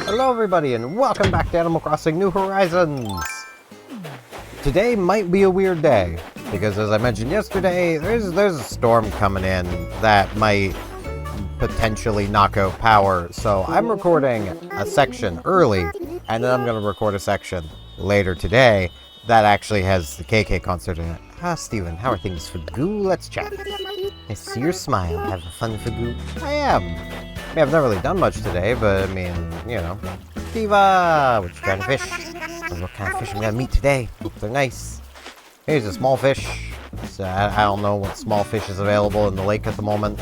Hello everybody and welcome back to Animal Crossing New Horizons! Today might be a weird day, because as I mentioned yesterday, there's a storm coming in that might potentially knock out power, so I'm recording a section early, and then I'm going to record a section later today that actually has the KK concert in it. Steven, how are things for Goo? Let's chat. I see your smile. Have fun for Goo? I am. I mean, I've not really done much today, but I mean, you know. Diva! Which kind of fish? What kind of fish I'm gonna meet today? Hope they're nice. Here's a small fish. So I don't know what small fish is available in the lake at the moment.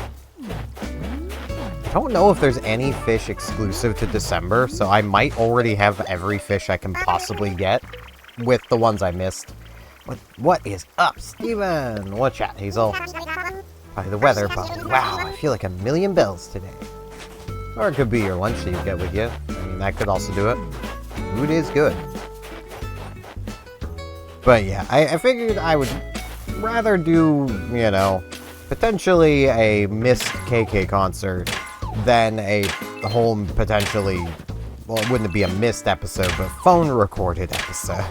I don't know if there's any fish exclusive to December, so I might already have every fish I can possibly get with the ones I missed. What is up, Steven? What chat, Hazel? Probably the weather, but wow, I feel like a million bells today. Or it could be your lunch that you get with you. I mean, that could also do it. Food is good. But yeah, I figured I would rather do, you know, potentially a missed KK concert than a whole potentially, well, it wouldn't be a missed episode, but phone recorded episode.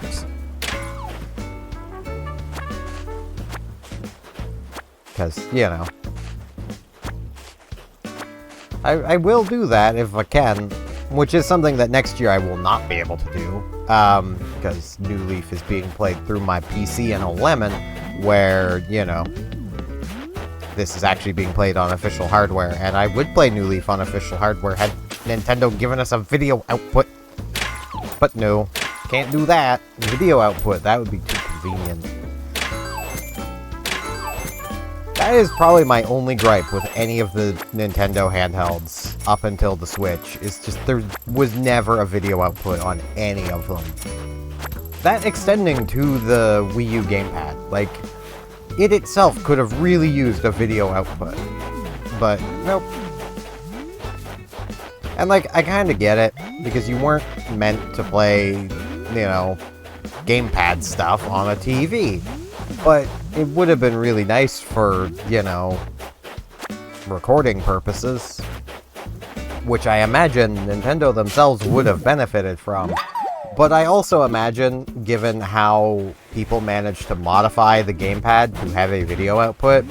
Because, you know, I will do that if I can, which is something that next year I will not be able to do, because New Leaf is being played through my PC and a Lemon, where, you know, this is actually being played on official hardware, and I would play New Leaf on official hardware had Nintendo given us a video output. But no, can't do that. Video output, that would be too convenient. That is probably my only gripe with any of the Nintendo handhelds up until the Switch, is just there was never a video output on any of them. That extending to the Wii U gamepad, like, it itself could have really used a video output, but nope. And like, I kind of get it, because you weren't meant to play, you know, gamepad stuff on a TV. But it would have been really nice for, you know, recording purposes, which I imagine Nintendo themselves would have benefited from. But I also imagine, given how people managed to modify the gamepad to have a video output,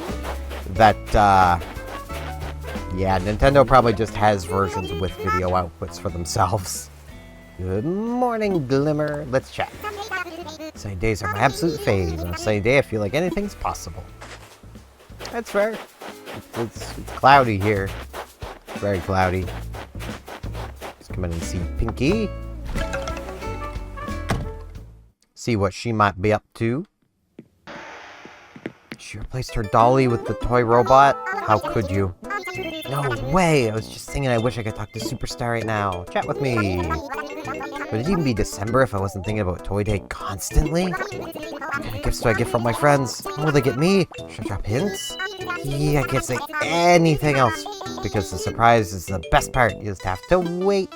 that, yeah, Nintendo probably just has versions with video outputs for themselves. Good morning, Glimmer. Let's chat. Sunny days are my absolute fave. On a sunny day, I feel like anything's possible. That's fair. It's cloudy here. Very cloudy. Let's come in and see Pinky. See what she might be up to. She replaced her dolly with the toy robot? How could you? No way! I was just thinking I wish I could talk to Superstar right now. Chat with me! Would it even be December if I wasn't thinking about Toy Day constantly? What kind of gifts do I get from my friends? What will they get me? Should I drop hints? Yeah, I can't say anything else, because the surprise is the best part. You just have to wait.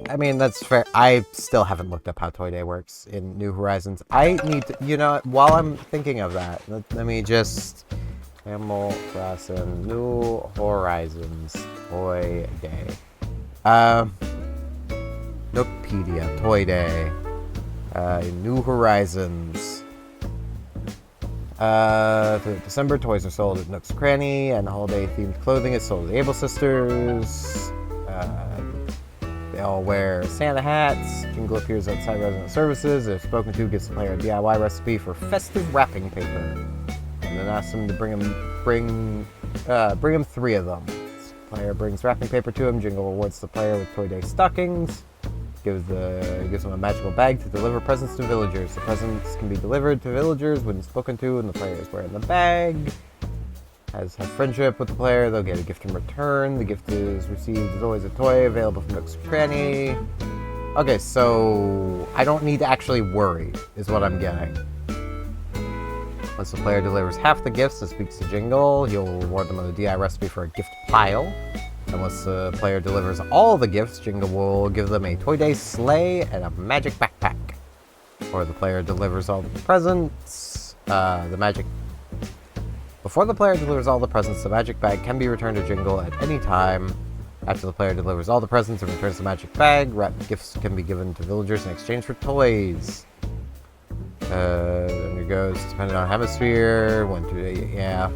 I mean, that's fair. I still haven't looked up how Toy Day works in New Horizons. I need to, you know, while I'm thinking of that, let me just... Animal Crossing New Horizons Toy Day. Nookpedia Toy Day. New Horizons. December, toys are sold at Nook's Cranny, and holiday-themed clothing is sold at the Able Sisters. They all wear Santa hats. Jingle appears outside resident services. If spoken to, gets the player a DIY recipe for festive wrapping paper. And then ask them to bring him 3 of them. The player brings wrapping paper to him. Jingle rewards the player with Toy Day stockings. Gives them a magical bag to deliver presents to villagers. The presents can be delivered to villagers when spoken to, and the player is wearing the bag. Has friendship with the player, they'll get a gift in return. The gift is received as always a toy available from Nook's Cranny. Okay, so I don't need to actually worry, is what I'm getting. Once the player delivers half the gifts and speaks to Jingle, he'll reward them with a DI recipe for a gift pile. And once the player delivers all the gifts, Jingle will give them a Toy Day sleigh and a magic backpack. Or the player delivers all the presents, Before the player delivers all the presents, the magic bag can be returned to Jingle at any time. After the player delivers all the presents and returns the magic bag, wrapped gifts can be given to villagers in exchange for toys. Then it goes, depending on hemisphere, 1, 2, 8, yeah.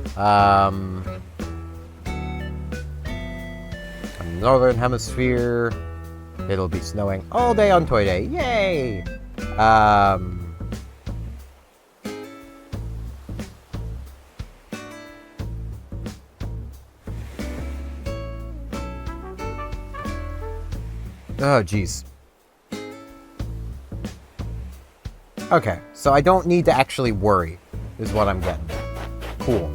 Northern hemisphere, it'll be snowing all day on Toy Day. Yay! Oh, jeez. Okay, so I don't need to actually worry, is what I'm getting. Cool.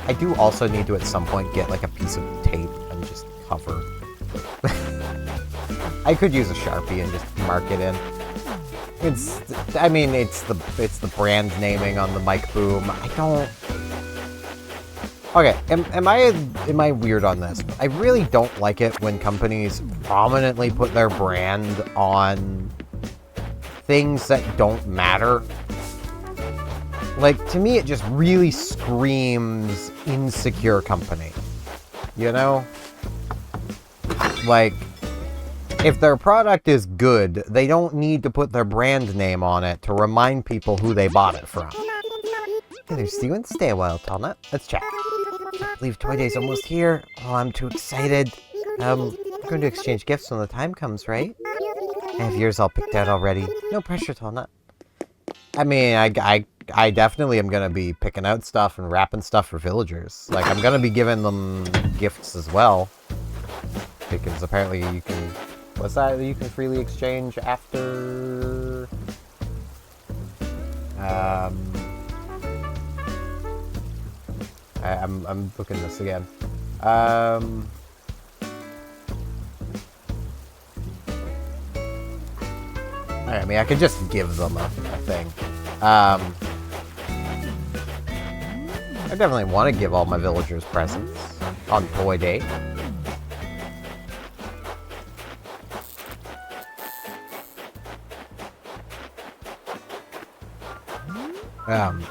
I do also need to, at some point, get, like, a piece of tape and just cover. I could use a Sharpie and just mark it in. It's the brand naming on the mic boom. I don't... Okay, am I weird on this? I really don't like it when companies prominently put their brand on things that don't matter. Like, to me, it just really screams insecure company. You know? Like, if their product is good, they don't need to put their brand name on it to remind people who they bought it from. Hey there, Steven. Stay a while, Tallnut. Let's chat. I believe Toy Day's almost here. Oh, I'm too excited. We're going to exchange gifts when the time comes, right? I have yours all picked out already. No pressure, Tallnut. I mean, I definitely am going to be picking out stuff and wrapping stuff for villagers. Like, I'm going to be giving them gifts as well. Because apparently you can... What's that you can freely exchange after... I'm looking this again. I mean, I could just give them a thing. I definitely want to give all my villagers presents on Toy Day.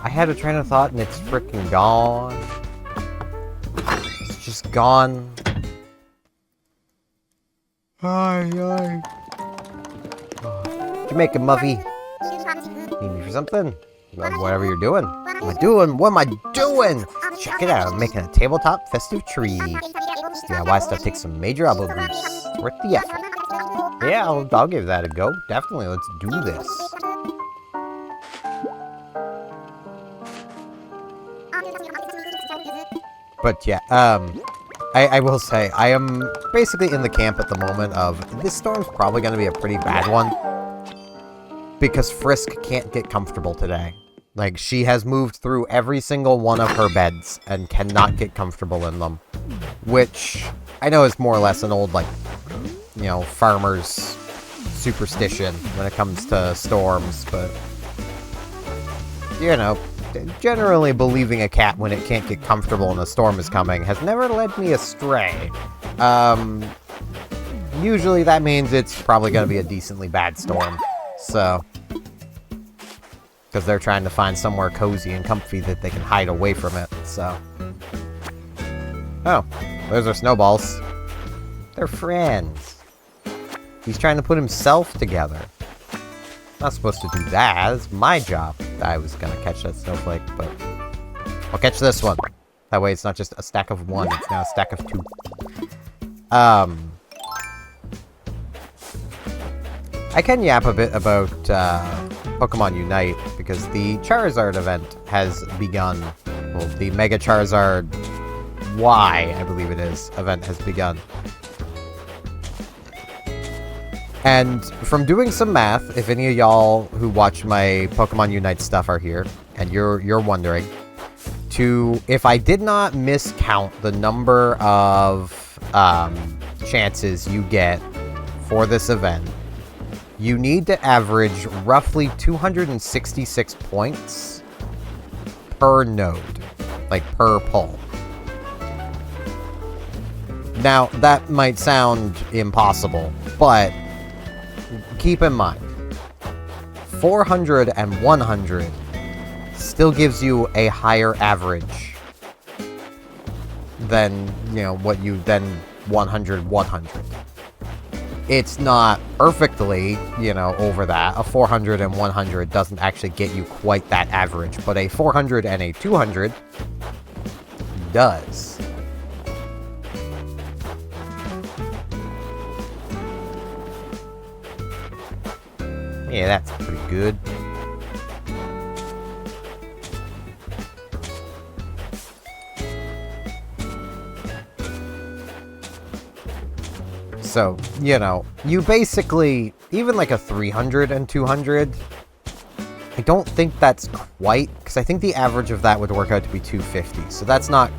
I had a train of thought and it's freaking gone. It's just gone. Hi. Jamaica Muffy. Need me for something? Whatever you're doing. What am I doing? What am I doing? Check it out. I'm making a tabletop festive tree. DIY stuff takes some major elbow grease. It's worth the effort. Yeah, I'll give that a go. Definitely, let's do this. But yeah, I will say, I am basically in the camp at the moment of, this storm's probably going to be a pretty bad one. Because Frisk can't get comfortable today. Like, she has moved through every single one of her beds and cannot get comfortable in them. Which, I know is more or less an old, like, you know, farmer's superstition when it comes to storms, but, you know, generally believing a cat when it can't get comfortable and a storm is coming has never led me astray. Usually that means it's probably going to be a decently bad storm. So, because they're trying to find somewhere cozy and comfy that they can hide away from it, so. Oh, those are snowballs. They're friends. He's trying to put himself together. Not supposed to do that. It's my job. I was gonna catch that snowflake, but I'll catch this one. That way it's not just a stack of one, it's now a stack of two. I can yap a bit about Pokemon Unite, because the Charizard event has begun. Well, the Mega Charizard Y, I believe it is, event has begun. And from doing some math, if any of y'all who watch my Pokemon Unite stuff are here, and you're wondering, if I did not miscount the number of chances you get for this event, you need to average roughly 266 points per node, like per pull. Now, that might sound impossible, but keep in mind, 400 and 100 still gives you a higher average than, than 100, 100. It's not perfectly, over that. A 400 and 100 doesn't actually get you quite that average, but a 400 and a 200 does. Yeah, that's pretty good. So, you basically, even like a 300 and 200, I don't think that's quite, because I think the average of that would work out to be 250. So that's not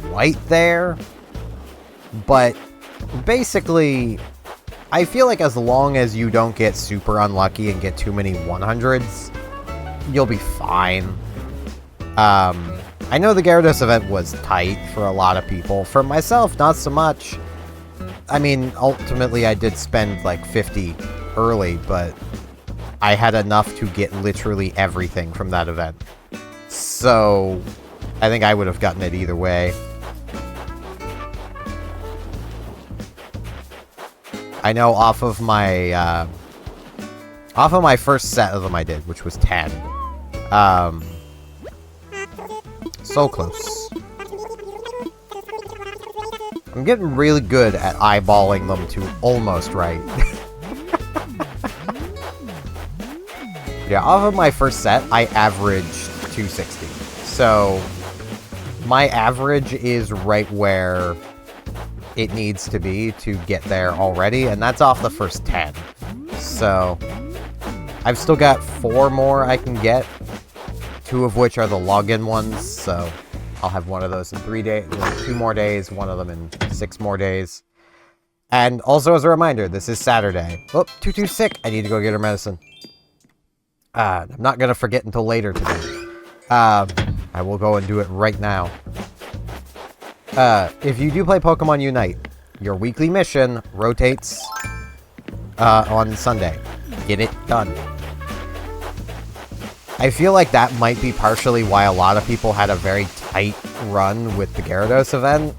quite there. But basically, I feel like as long as you don't get super unlucky and get too many 100s, you'll be fine. I know the Gyarados event was tight for a lot of people. For myself, not so much. I mean, ultimately I did spend like 50 early, but I had enough to get literally everything from that event. So, I think I would have gotten it either way. I know off of my first set of them I did, which was 10. So close. I'm getting really good at eyeballing them to almost right. Yeah, off of my first set, I averaged 260. So, my average is right where it needs to be to get there already, and that's off the first 10. So, I've still got 4 more I can get, 2 of which are the login ones, so I'll have one of those in 3 days, 2 more days, one of them in 6 more days. And also as a reminder, this is Saturday. Oh, Tutu's sick. I need to go get her medicine. I'm not going to forget until later today. I will go and do it right now. If you do play Pokemon Unite, your weekly mission rotates on Sunday. Get it done. I feel like that might be partially why a lot of people had a very tight run with the Gyarados event,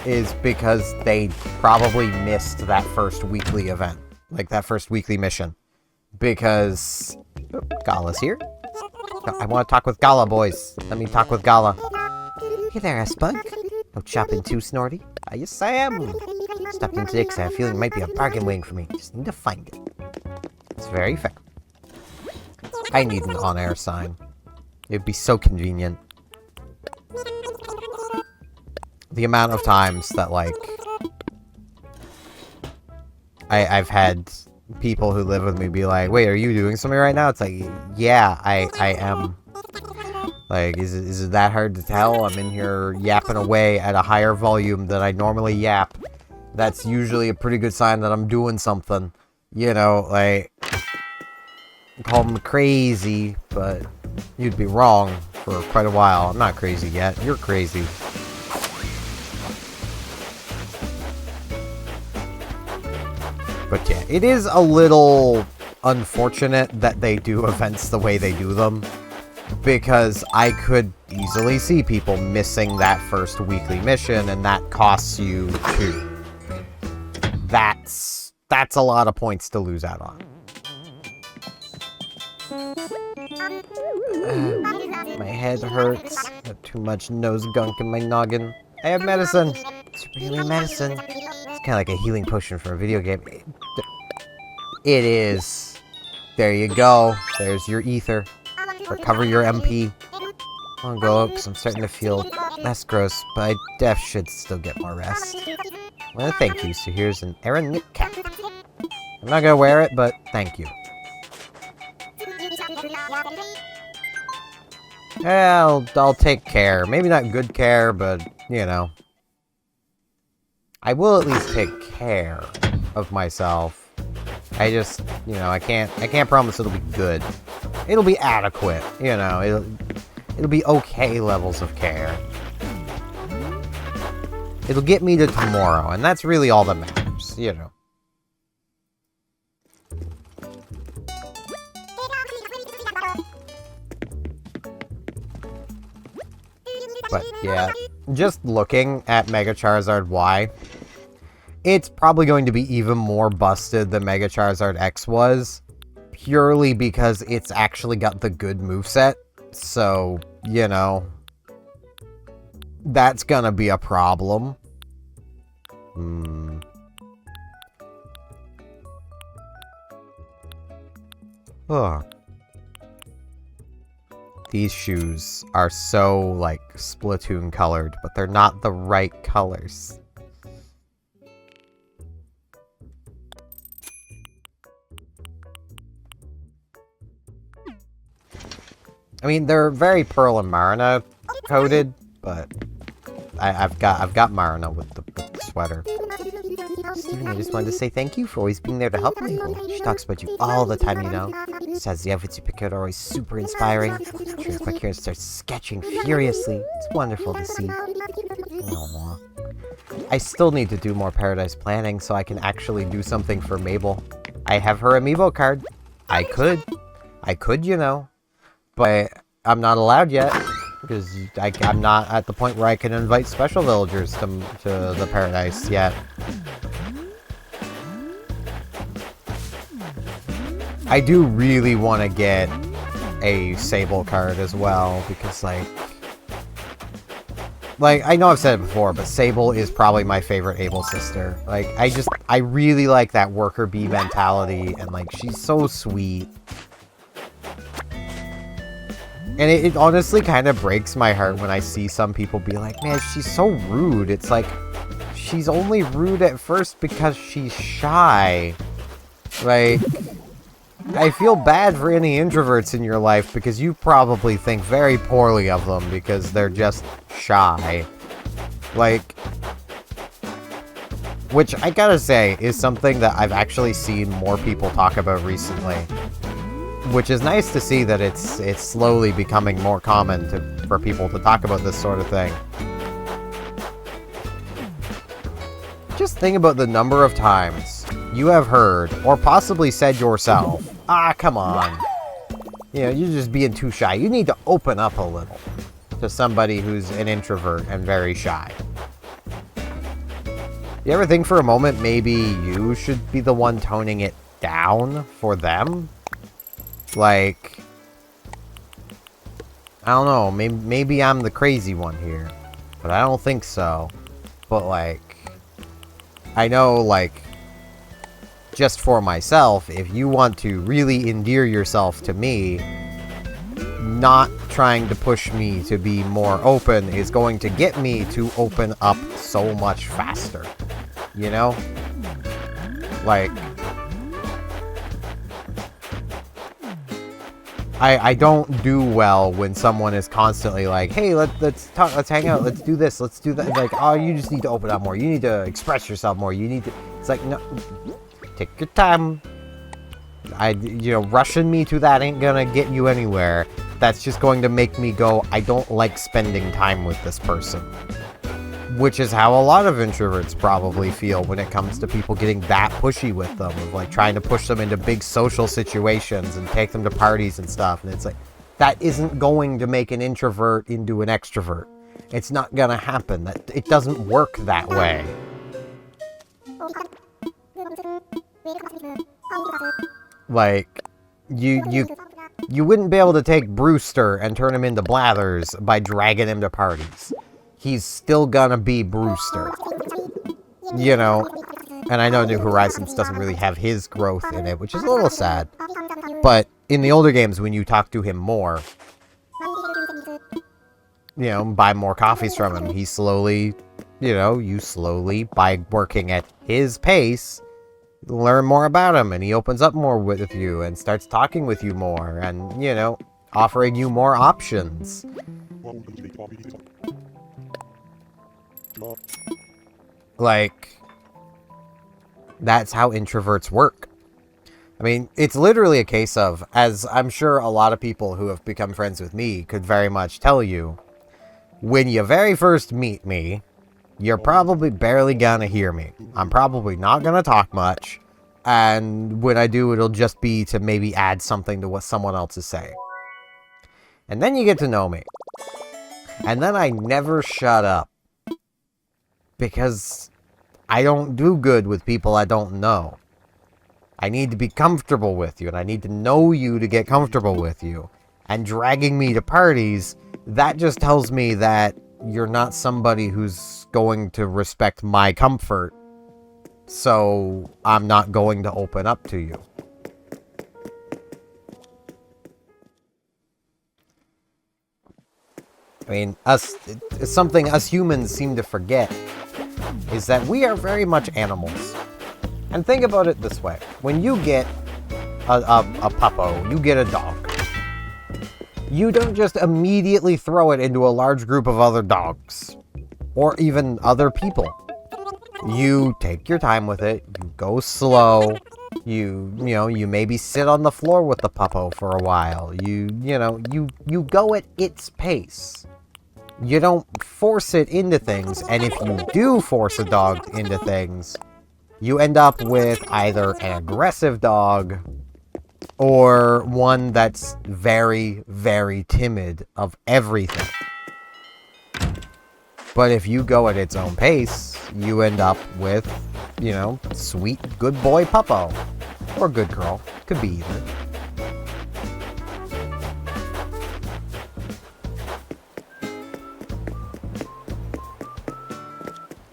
is because they probably missed that first weekly event, like that first weekly mission. Because Gala's here. I want to talk with Gala, boys. Let me talk with Gala. Hey there, S-Bug. No chopping too snorty. Yes, I am. Stopped in today because I have a feeling it might be a bargain waiting for me. Just need to find it. It's very fair. I need an on-air sign. It'd be so convenient. The amount of times that, like, I've had people who live with me be like, wait, are you doing something right now? It's like, yeah, I am. Like, is it that hard to tell? I'm in here yapping away at a higher volume than I normally yap. That's usually a pretty good sign that I'm doing something. You know, like, call me crazy, but you'd be wrong for quite a while. I'm not crazy yet. You're crazy. But yeah, it is a little unfortunate that they do events the way they do them, because I could easily see people missing that first weekly mission, and that costs you 2. That's a lot of points to lose out on. My head hurts. Got too much nose gunk in my noggin. I have medicine. It's really medicine. It's kind of like a healing potion from a video game. It is. There you go. There's your ether. Recover your MP. I'll go because I'm starting to feel less gross, but I def should still get more rest. Well, thank you. So here's an Aaron Nick cap. I'm not gonna wear it, but thank you. Yeah, I'll take care. Maybe not good care, but, you know. I will at least take care of myself. I just, you know, I can't promise it'll be good. It'll be adequate, you know. It'll be okay levels of care. It'll get me to tomorrow, and that's really all that matters, you know. But yeah, just looking at Mega Charizard Y, it's probably going to be even more busted than Mega Charizard X was, purely because it's actually got the good moveset. So, you know, that's gonna be a problem. Ugh. These shoes are so, like, Splatoon colored, but they're not the right colors. I mean, they're very Pearl and Marina coated, but I've got Marina with the sweater. Steven, I just wanted to say thank you for always being there to help people. She talks about you all the time, you know. Says the outfits you pick out are always super inspiring. Turns quick here and starts sketching furiously. It's wonderful to see. Aww. I still need to do more Paradise planning so I can actually do something for Mabel. I have her amiibo card. I could, you know. But I'm not allowed yet. Because I'm not at the point where I can invite special villagers to the Paradise yet. I do really want to get a Sable card as well, because, like, I know I've said it before, but Sable is probably my favorite Able sister. Like, I really like that worker bee mentality, and, like, she's so sweet. And it honestly kind of breaks my heart when I see some people be like, man, she's so rude. It's like, she's only rude at first because she's shy. Like, I feel bad for any introverts in your life because you probably think very poorly of them because they're just shy. Like, which I gotta say is something that I've actually seen more people talk about recently. Which is nice to see that it's slowly becoming more common for people to talk about this sort of thing. Just think about the number of times you have heard, or possibly said yourself, ah, come on. You know, you're just being too shy. You need to open up a little to somebody who's an introvert and very shy. You ever think for a moment maybe you should be the one toning it down for them? Like, I don't know, maybe I'm the crazy one here, but I don't think so. But, like, I know, like, just for myself, if you want to really endear yourself to me, not trying to push me to be more open is going to get me to open up so much faster, you know? Like, I don't do well when someone is constantly like, hey, let's talk, let's hang out, let's do this, let's do that. Like, oh, you just need to open up more. You need to express yourself more. You need to... It's like, no, take your time. You know, rushing me to that ain't gonna get you anywhere. That's just going to make me go, I don't like spending time with this person. Which is how a lot of introverts probably feel when it comes to people getting that pushy with them, of like trying to push them into big social situations and take them to parties and stuff. And it's like, that isn't going to make an introvert into an extrovert. It's not gonna happen. It doesn't work that way. Like, you wouldn't be able to take Brewster and turn him into Blathers by dragging him to parties. He's still gonna be Brewster. You know, and I know New Horizons doesn't really have his growth in it, which is a little sad. But in the older games, when you talk to him more, you know, buy more coffees from him, he slowly, you know, you slowly, by working at his pace, learn more about him, and he opens up more with you and starts talking with you more and, you know, offering you more options. Like, that's how introverts work. I mean, it's literally a case of, as I'm sure a lot of people who have become friends with me could very much tell you, when you very first meet me, You're probably barely gonna hear me. I'm probably not gonna talk much. And when I do, it'll just be to maybe add something to what someone else is saying. And then you get to know me. And then I never shut up. Because I don't do good with people I don't know. I need to be comfortable with you, and I need to know you to get comfortable with you. And dragging me to parties, that just tells me that you're not somebody who's going to respect my comfort. So I'm not going to open up to you. I mean, something us humans seem to forget is that we are very much animals. And think about it this way. When you get a puppo, you get a dog. You don't just immediately throw it into a large group of other dogs. Or even other people. You take your time with it, you go slow, you maybe sit on the floor with the puppo for a while. You go at its pace. You don't force it into things, and if you do force a dog into things, you end up with either an aggressive dog or one that's very, very timid of everything. But if you go at its own pace, you end up with, sweet, good boy puppo. Or good girl. Could be either.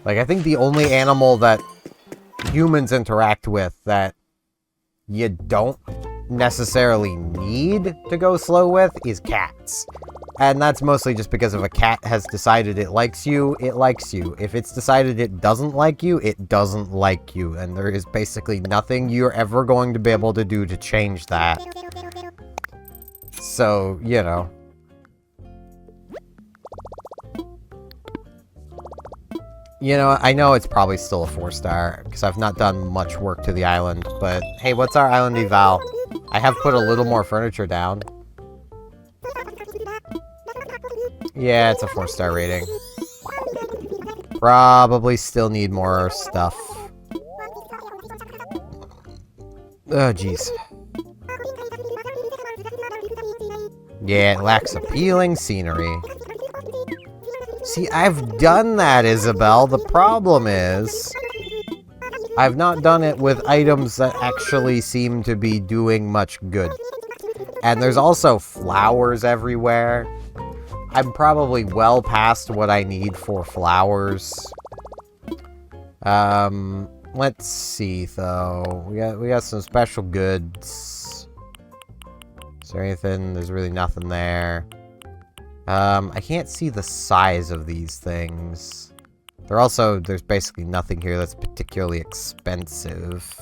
Like, I think the only animal that humans interact with that you don't necessarily need to go slow with is cats. And that's mostly just because if a cat has decided it likes you, it likes you. If it's decided it doesn't like you, it doesn't like you. And there is basically nothing you're ever going to be able to do to change that. So, I know it's probably still a 4-star, because I've not done much work to the island, but hey, what's our island eval? I have put a little more furniture down. Yeah, it's a 4-star rating. Probably still need more stuff. Oh, jeez. Yeah, it lacks appealing scenery. See, I've done that, Isabel. The problem is, I've not done it with items that actually seem to be doing much good. And there's also flowers everywhere. I'm probably well past what I need for flowers. Let's see, though. We got some special goods. Is there anything? There's really nothing there. I can't see the size of these things. There's basically nothing here that's particularly expensive.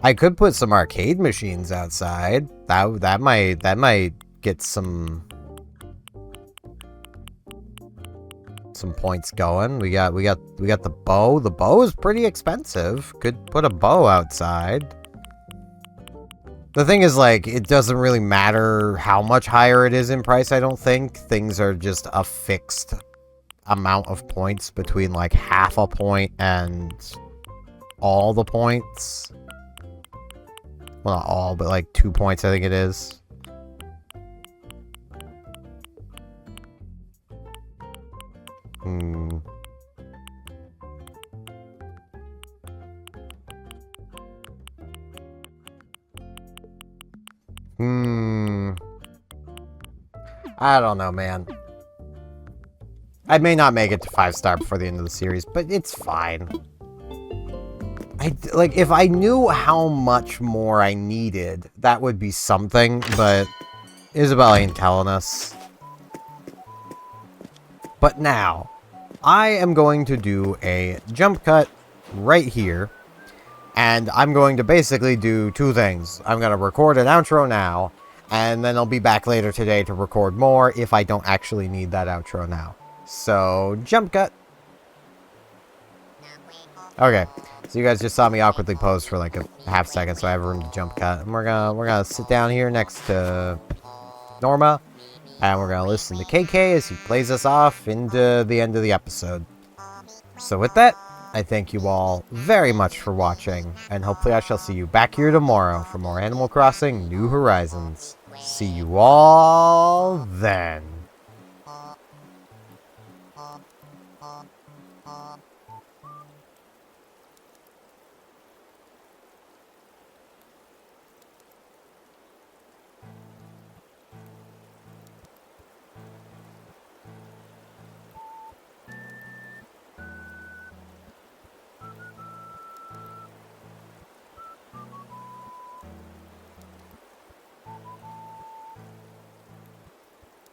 I could put some arcade machines outside. That might get some points going. We got the bow. The bow is pretty expensive. Could put a bow outside. The thing is, like, it doesn't really matter how much higher it is in price, I don't think. Things are just a fixed amount of points between, like, half a point and all the points. Well, not all, but, like, 2 points, I think it is. I don't know, man. I may not make it to 5-star before the end of the series, but it's fine. If I knew how much more I needed, that would be something, but Isabel ain't telling us. But now, I am going to do a jump cut right here, and I'm going to basically do 2 things. I'm going to record an outro now, and then I'll be back later today to record more if I don't actually need that outro now. So, jump cut. Okay, so you guys just saw me awkwardly pose for like a half second, so I have room to jump cut. And we're gonna sit down here next to Norma, and we're gonna listen to KK as he plays us off into the end of the episode. So with that, I thank you all very much for watching, and hopefully I shall see you back here tomorrow for more Animal Crossing New Horizons. See you all then.